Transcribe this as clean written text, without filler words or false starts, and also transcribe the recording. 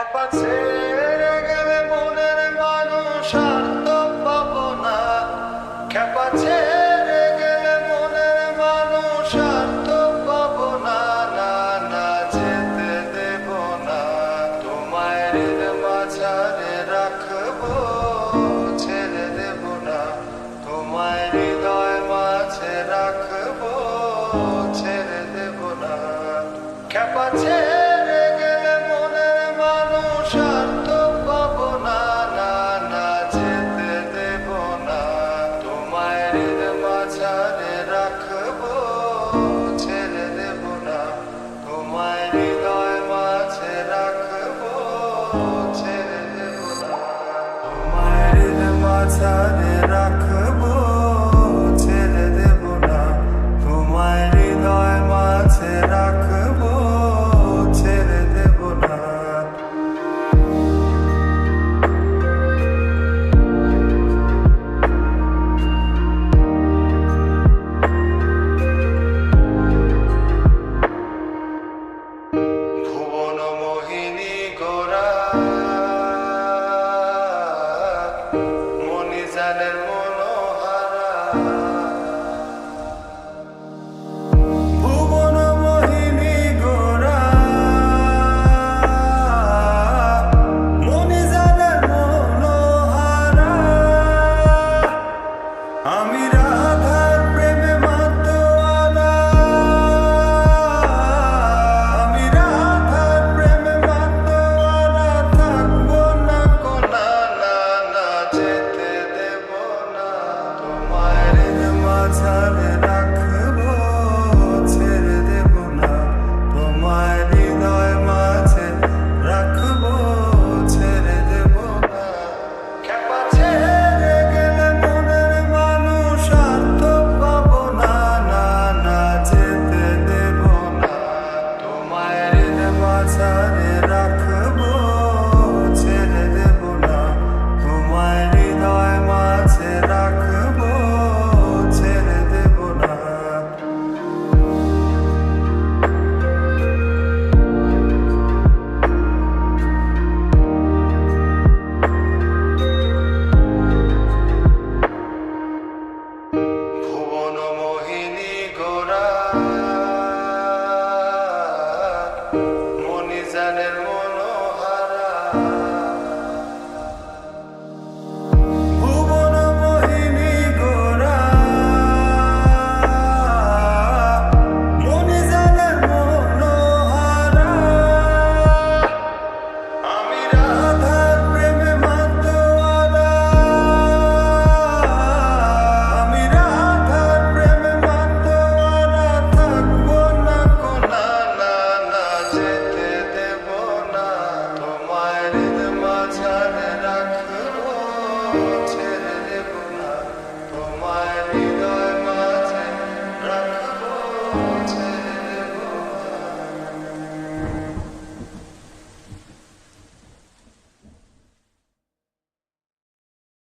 খেপা ছেড়ে গেলে মনের মানুষ আর তো পাবো না। খেপা ছেড়ে গেলে মনের মানুষ আর তো পাবো না। না না যেতে দেব না, তোমায় রেল মাঝারে রাখবো, ছেড়ে দেব না। তোমায় হৃদয় মাঝে রাখবো, ছেড়ে দেব না। খেপা ছেড়ে গেলে মনের মানুষ আর তো পাবো না। না না যেতে দেব না, তোমায় রেল মাঝারে রাখবো, ছেড়ে দেব না। তোমায় হৃদয় মাঝে রাখবো, ছেড়ে দেব না। তোমায় রেল মাঝারে রাখবো, ছেড়ে দেব না। তোমায় হৃদয় মাঝে রাখবো, ছেড়ে দেব না। ভুবন মোহিনী গোরা মনিজানের মনোহারা। ভুবন মোহিনী গোরা মনিজানের মনোহারা। আমি রাধার প্রেমে মাতোয়ারা, আমি রাধার প্রেমে মাতোয়ারা। থাকবো না কোনা, না না যেতে দেব না। তোমায় রেল মাঝারে রাখবো, ছেড়ে দেব না। তোমায় হৃদয় মাঝে রাখবো, ছেড়ে দেব না। খেপা ছেড়ে গেলে মনের মানুষ আর তো পাবো না। না না যেতে দেব না, তোমায় রেল মাঝারে রাখবো, ছেড়ে দেব না। তোমায় হৃদয় মাঝে রাখবো, ছেড়ে দেব না। ভুবন মোহিনী গোরা মনিজানের